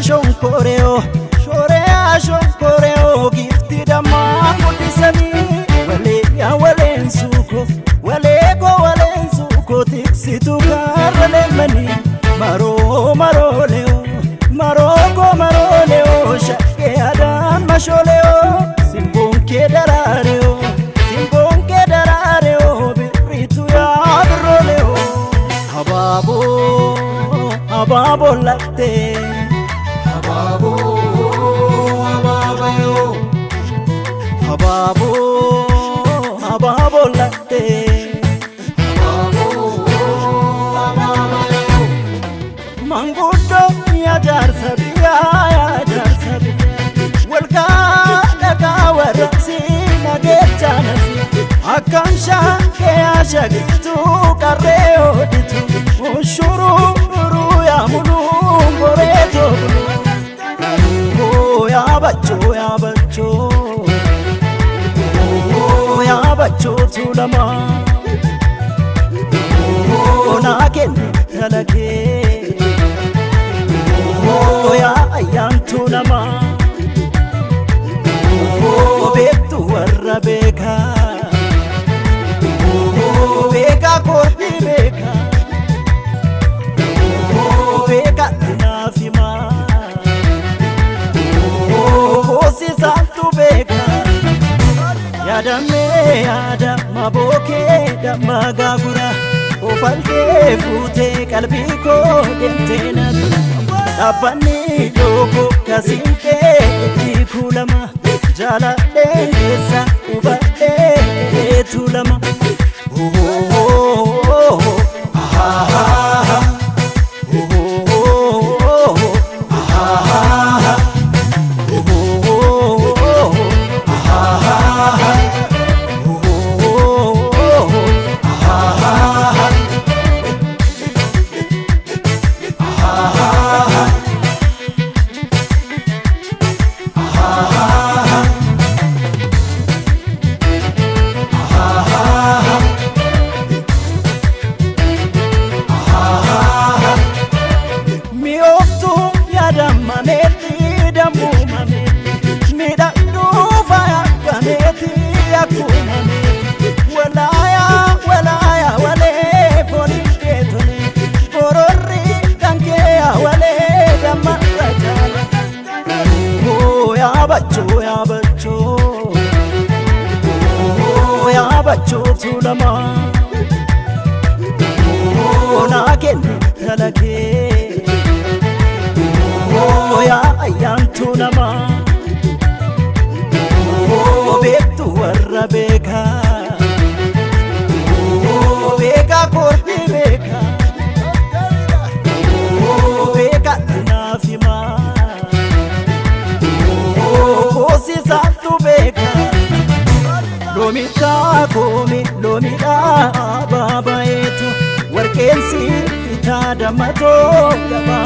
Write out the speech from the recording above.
shonkoreo shorea shonkoreo gifti damma gudisani walensuko tiksitu garlemani maro leo shakke adam masholeo simbonke darareo biritu ya biroleo hababo latte hababo latte mangudo ya jarsabiya walka daga warasi nagejanasi akamsha ke ashagitu kareo ditu ushuru ya mulu goreto ya bacho tulama naken talake ya ayam tulama betu warra beka korti beka tinafima si santu beka yada maboke damma gagura ofalte fute kalbi ko dentena abani logo kasinte dikulama jala desa ubate tulama ya bacho tulama naken talake ya ayam tulama betu warra beka korti beka tinafima si santu beka lomita baba yetu warkensi fita damato gaba